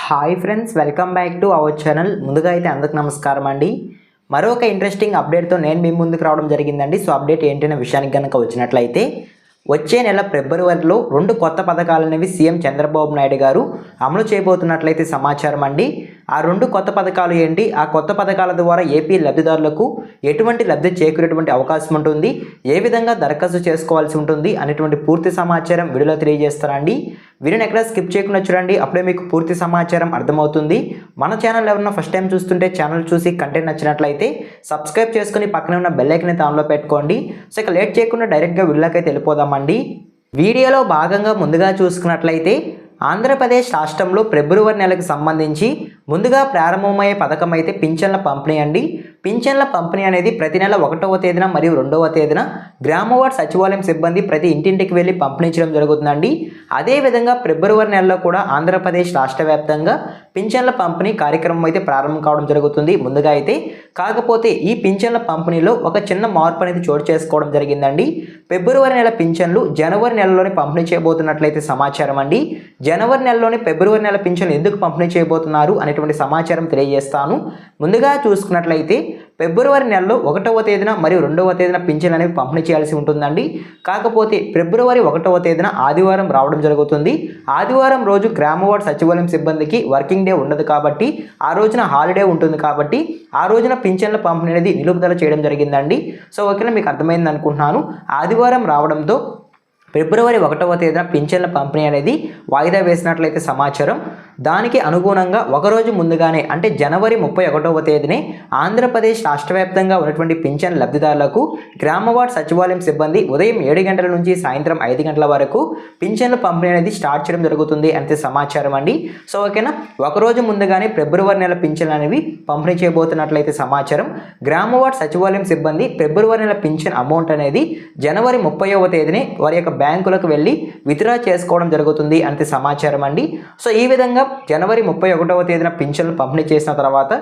Hi friends, welcome back to our channel. ముందుగా అయితే అందరికి నమస్కారం అండి. మరొక ఇంట్రెస్టింగ్ అప్డేట్తో నేను మీ ముందుకు రావడం జరిగిందండి. సో అప్డేట్ ఏంటనే విషయానికి కనుక వచ్చినట్లయితే, వచ్చే నెల ఫిబ్రవరిలో 2 కొత్త పథకాలనేవి సీఎం చంద్రబాబు నాయుడు గారు అమలు చేయబోతున్నట్లయితే సమాచారం అండి. ఆ 2 కొత్త పథకాలు ఏంటి, ఆ కొత్త పథకాల ద్వారా ఏపీ లబ్ధిదారులకు ఎటువంటి లబ్ధి చేకూరేటువంటి అవకాశం ఉంటుంది, ఏ విధంగా దరఖాస్తు చేసుకోవాల్సి ఉంటుంది అనేటువంటి పూర్తి సమాచారం వీడియోలో తెలియజేస్తానండి. వీడియోని ఎక్కడ స్కిప్ చేయకుండా చూడండి, అప్పుడే మీకు పూర్తి సమాచారం అర్థమవుతుంది. మన ఛానల్ ఎవరన్నా ఫస్ట్ టైం చూస్తుంటే ఛానల్ చూసి కంటెంట్ నచ్చినట్లయితే సబ్స్క్రైబ్ చేసుకుని పక్కన ఉన్న బెల్ ఐకాన్ అయితే ఆన్లో పెట్టుకోండి. సో ఇక లేట్ చేయకుండా డైరెక్ట్గా వీడియోలోకి అయితే వెళ్ళిపోదామండి. వీడియోలో భాగంగా ముందుగా చూసుకున్నట్లయితే, ఆంధ్రప్రదేశ్ రాష్ట్రంలో ఫిబ్రవరి నెలకు సంబంధించి ముందుగా ప్రారంభమయ్యే పథకం అయితే పింఛన్ల పంపిణీ అండి. పింఛన్ల పంపిణీ అనేది ప్రతి నెల 1వ తేదీన మరియు 2వ తేదీన గ్రామవార్డ్ సచివాలయం సిబ్బంది ప్రతి ఇంటింటికి వెళ్ళి పంపిణీ చేయడం జరుగుతుందండి. అదేవిధంగా ఫిబ్రవరి నెలలో కూడా ఆంధ్రప్రదేశ్ రాష్ట్ర వ్యాప్తంగా పింఛన్ల పంపిణీ కార్యక్రమం అయితే ప్రారంభం కావడం జరుగుతుంది ముందుగా అయితే. కాకపోతే ఈ పింఛన్ల పంపిణీలో ఒక చిన్న మార్పు అనేది చోటు చేసుకోవడం జరిగిందండి. ఫిబ్రవరి నెల పింఛన్లు జనవరి నెలలోనే పంపిణీ చేయబోతున్నట్లయితే సమాచారం అండి. జనవరి నెలలోనే ఫిబ్రవరి నెల పింఛన్లు ఎందుకు పంపిణీ చేయబోతున్నారు అనేటువంటి సమాచారం తెలియజేస్తాను. ముందుగా చూసుకున్నట్లయితే, ఫిబ్రవరి నెలలో 1వ తేదీన మరియు 2వ తేదీన పింఛన్లు అనేవి పంపిణీ చేయాల్సి ఉంటుందండి. కాకపోతే ఫిబ్రవరి 1వ తేదీన ఆదివారం రావడం జరుగుతుంది. ఆదివారం రోజు గ్రామవార్డ్ సచివాలయం సిబ్బందికి వర్కింగ్ డే ఉండదు కాబట్టి, ఆ రోజున హాలిడే ఉంటుంది కాబట్టి, ఆ రోజున పింఛన్ల పంపిణీ అనేది నిలుపుదల చేయడం జరిగిందండి. సో ఓకేనా, మీకు అర్థమైంది అనుకుంటున్నాను. ఆదివారం రావడంతో ఫిబ్రవరి 1వ తేదీన పింఛన్ల పంపిణీ అనేది వాయిదా వేసినట్లయితే సమాచారం. దానికి అనుగుణంగా ఒకరోజు ముందుగానే అంటే జనవరి 31వ తేదీనే ఆంధ్రప్రదేశ్ రాష్ట్ర వ్యాప్తంగా ఉన్నటువంటి పింఛన్ లబ్ధిదారులకు గ్రామవార్డ్ సచివాలయం సిబ్బంది ఉదయం 7 గంటల నుంచి సాయంత్రం 5 గంటల వరకు పింఛన్ల పంపిణీ అనేది స్టార్ట్ చేయడం జరుగుతుంది అంతే సమాచారం అండి. సో ఓకేనా, ఒకరోజు ముందుగానే ఫిబ్రవరి నెల పింఛన్లు అనేవి పంపిణీ చేయబోతున్నట్లయితే సమాచారం. గ్రామవార్డ్ సచివాలయం సిబ్బంది ఫిబ్రవరి నెల పింఛన్ అమౌంట్ అనేది జనవరి 30వ తేదీనే వారి యొక్క బ్యాంకులకు వెళ్ళి విత్డ్రా చేసుకోవడం జరుగుతుంది అంతే సమాచారం అండి. సో ఈ విధంగా జనవరి 31వ తేదీన పింఛన్లు పంపిణీ చేసిన తర్వాత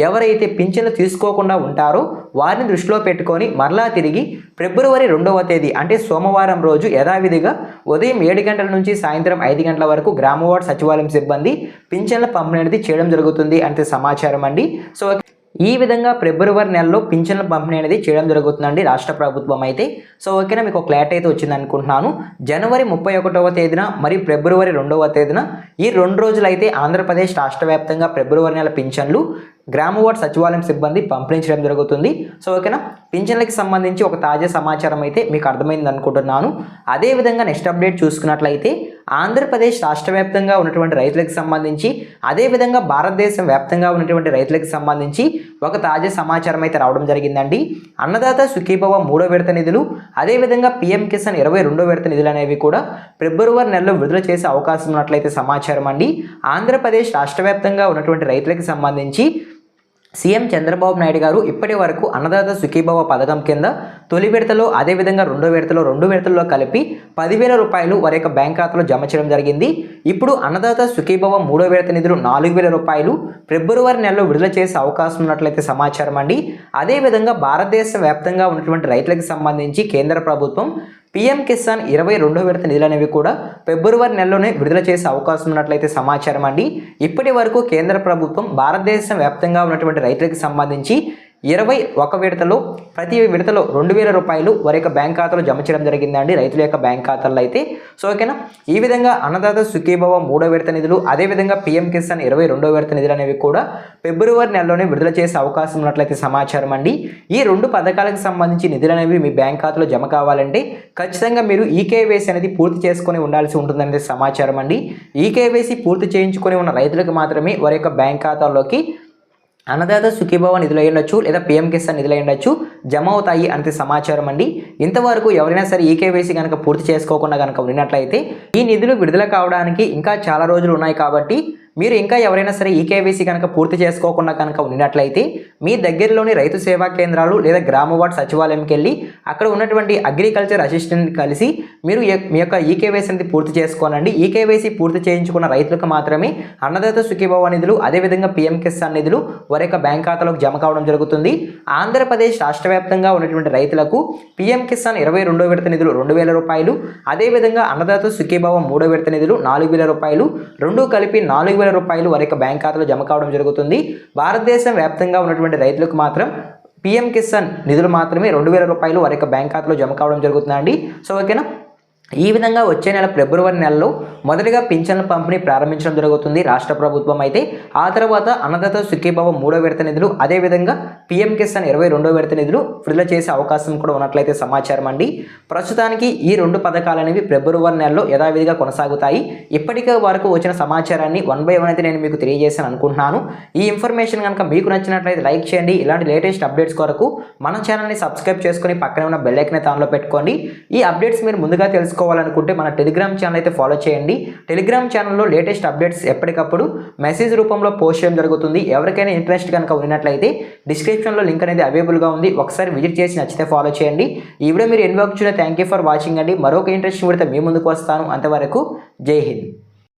ఎవరైతే పింఛన్లు తీసుకోకుండా ఉంటారో వారిని దృష్టిలో పెట్టుకొని మరలా తిరిగి ఫిబ్రవరి 2వ తేదీ అంటే సోమవారం రోజు యథావిధిగా ఉదయం 7 గంటల నుంచి సాయంత్రం 5 గంటల వరకు గ్రామవార్డ్ సచివాలయం సిబ్బంది పింఛన్ల పంపిణీ అనేది చేయడం జరుగుతుంది అంతే సమాచారం అండి. సో ఈ విధంగా ఫిబ్రవరి నెలలో పింఛన్ల పంపిణీ అనేది చేయడం జరుగుతుందండి రాష్ట్ర ప్రభుత్వం అయితే. సో ఓకేనా, మీకు క్లారిటీ అయితే వచ్చింది అనుకుంటున్నాను. జనవరి 31వ తేదీన మరియు ఫిబ్రవరి 2వ తేదీన ఈ 2 రోజులు అయితే ఆంధ్రప్రదేశ్ రాష్ట్ర వ్యాప్తంగా ఫిబ్రవరి నెల పింఛన్లు గ్రామవార్డ్ సచివాలయం సిబ్బంది పంపిణీ చేయడం జరుగుతుంది. సో ఓకేనా, పింఛన్లకి సంబంధించి ఒక తాజా సమాచారం అయితే మీకు అర్థమైంది అనుకుంటున్నాను. అదేవిధంగా నెక్స్ట్ అప్డేట్ చూసుకున్నట్లయితే, ఆంధ్రప్రదేశ్ రాష్ట్ర వ్యాప్తంగా ఉన్నటువంటి రైతులకు సంబంధించి అదేవిధంగా భారతదేశం వ్యాప్తంగా ఉన్నటువంటి రైతులకు సంబంధించి ఒక తాజా సమాచారం అయితే రావడం జరిగిందండి. అన్నదాత సుఖీభవ 3వ విడత నిధులు అదేవిధంగా పీఎం కిసాన్ 22వ విడత నిధులు అనేవి కూడా ఫిబ్రవరి నెలలో విడుదల చేసే అవకాశం ఉన్నట్లయితే సమాచారం అండి. ఆంధ్రప్రదేశ్ రాష్ట్ర వ్యాప్తంగా ఉన్నటువంటి రైతులకు సంబంధించి సీఎం చంద్రబాబు నాయుడు గారు ఇప్పటి వరకు అన్నదాత సుఖీభవ పథకం కింద తొలి విడతలో అదేవిధంగా 2వ విడతలో 2 విడతల్లో కలిపి 10,000 రూపాయలు వారి యొక్క బ్యాంక్ ఖాతాలో జమ చేయడం జరిగింది. ఇప్పుడు అన్నదాత సుఖీభవ 3వ విడత నిధులు 4,000 రూపాయలు ఫిబ్రవరి నెలలో విడుదల చేసే అవకాశం ఉన్నట్లయితే సమాచారం అండి. అదేవిధంగా భారతదేశ వ్యాప్తంగా ఉన్నటువంటి రైతులకు సంబంధించి కేంద్ర ప్రభుత్వం పీఎం కిసాన్ 22వ విడత నిధులు అనేవి కూడా ఫిబ్రవరి నెలలోనే విడుదల చేసే అవకాశం ఉన్నట్లయితే సమాచారం అండి. ఇప్పటి వరకు కేంద్ర ప్రభుత్వం భారతదేశం వ్యాప్తంగా ఉన్నటువంటి రైతులకు సంబంధించి 21 విడతలో ప్రతి విడతలో 2,000 రూపాయలు వారి యొక్క బ్యాంక్ ఖాతాలో జమ చేయడం జరిగిందండి రైతుల యొక్క బ్యాంక్ ఖాతాల్లో అయితే. సో ఓకేనా, ఈ విధంగా అన్నదాత సుఖీభవ 3వ విడత నిధులు అదేవిధంగా పీఎం కిసాన్ 22వ విడత నిధులు అనేవి కూడా ఫిబ్రవరి నెలలోనే విడుదల చేసే అవకాశం ఉన్నట్లయితే సమాచారం అండి. ఈ 2 పథకాలకు సంబంధించి నిధులు అనేవి మీ బ్యాంక్ ఖాతాలో జమ కావాలంటే ఖచ్చితంగా మీరు ఈకేవైసీ అనేది పూర్తి చేసుకొని ఉండాల్సి ఉంటుందనేది సమాచారం అండి. ఈకేవైసీ పూర్తి చేయించుకొని ఉన్న రైతులకు మాత్రమే వారి యొక్క బ్యాంక్ ఖాతాల్లోకి అన్నదాత సుఖీభవ నిధులు అయ్యుండొచ్చు లేదా పీఎం కిసాన్ నిధులు అయ్యుండొచ్చు జమ అవుతాయి అంతే సమాచారం అండి. ఇంతవరకు ఎవరైనా సరే ఈకేవైసీ కనుక పూర్తి చేసుకోకుండా కనుక ఉన్నట్లయితే ఈ నిధులు విడుదల కావడానికి ఇంకా చాలా రోజులు ఉన్నాయి కాబట్టి మీరు ఇంకా ఎవరైనా సరే ఈకేవైసీ కనుక పూర్తి చేసుకోకుండా కనుక ఉన్నట్లయితే మీ దగ్గరలోని రైతు సేవా కేంద్రాలు లేదా గ్రామ వార్డు సచివాలయంకి వెళ్ళి అక్కడ ఉన్నటువంటి అగ్రికల్చర్ అసిస్టెంట్ కలిసి మీరు మీ యొక్క ఈకేవైసీ అనేది పూర్తి చేసుకోనండి. ఈకేవైసీ పూర్తి చేయించుకున్న రైతులకు మాత్రమే అన్నదాత సుఖీభవ నిధులు అదేవిధంగా పీఎం కిసాన్ నిధులు వారి యొక్క బ్యాంక్ ఖాతాలోకి జమ కావడం జరుగుతుంది. ఆంధ్రప్రదేశ్ రాష్ట్ర వ్యాప్తంగా ఉన్నటువంటి రైతులకు పీఎం కిసాన్ 22వ విడత నిధులు 2,000 రూపాయలు, అదేవిధంగా అన్నదాత సుఖీభవ 3వ విడత నిధులు 4,000 రూపాయలు, రెండు కలిపి 4,000 రూపాయలు వారి యొక్క బ్యాంక్ ఖాతాలో జమ కావడం జరుగుతుంది. భారతదేశం వ్యాప్తంగా ఉన్నటువంటి రైతులకు మాత్రం పీఎం కిసాన్ నిధులు మాత్రమే 2,000 రూపాయలు వారి యొక్క బ్యాంక్ ఖాతాలో జమ కావడం జరుగుతుందండి. సో ఓకేనా, ఈ విధంగా వచ్చే నెల ఫిబ్రవరి నెలలో మొదటిగా పింఛన్ల పంపిణీ ప్రారంభించడం జరుగుతుంది రాష్ట్ర ప్రభుత్వం అయితే. ఆ తర్వాత అన్నదాత సుఖీభవ 3వ విడత నిధులు అదేవిధంగా పీఎం కిసాన్ 22వ విడత నిధులు విడుదల చేసే అవకాశం కూడా ఉన్నట్లయితే సమాచారం అండి. ప్రస్తుతానికి ఈ రెండు పథకాలు అనేవి ఫిబ్రవరి నెలలో యథావిధిగా కొనసాగుతాయి. ఇప్పటికే వరకు వచ్చిన సమాచారాన్ని 1 by 1 అయితే నేను మీకు తెలియజేశాను అనుకుంటున్నాను. ఈ ఇన్ఫర్మేషన్ కనుక మీకు నచ్చినట్లయితే లైక్ చేయండి. ఇలాంటి లేటెస్ట్ అప్డేట్స్ కొరకు మన ఛానల్ని సబ్స్క్రైబ్ చేసుకుని పక్కనే ఉన్న బెల్ ఐకాన్ ఆన్లో పెట్టుకోండి. ఈ అప్డేట్స్ మీరు ముందుగా తెలుసుకోవాలనుకుంటే మన టెలిగ్రామ్ ఛానల్ అయితే ఫాలో చేయండి. టెలిగ్రామ్ ఛానల్లో లేటెస్ట్ అప్డేట్స్ ఎప్పటికప్పుడు మెసేజ్ రూపంలో పోస్ట్ చేయడం జరుగుతుంది. ఎవరికైనా ఇంట్రెస్ట్ కనుక ఉన్నట్లయితే డిస్క్రిప్షన్లో లింక్ అనేది అవైలబుల్గా ఉంది. ఒకసారి విజిట్ చేసి నచ్చితే ఫాలో చేయండి. ఈ వీడియో మీరు ఎన్ని వరకు చూడ థ్యాంక్ యూ ఫర్ వాచింగ్ అండి. మరొక ఇంట్రెస్టింగ్ వీడియోతో మీ ముందుకు వస్తాను. అంతవరకు జై హింద్.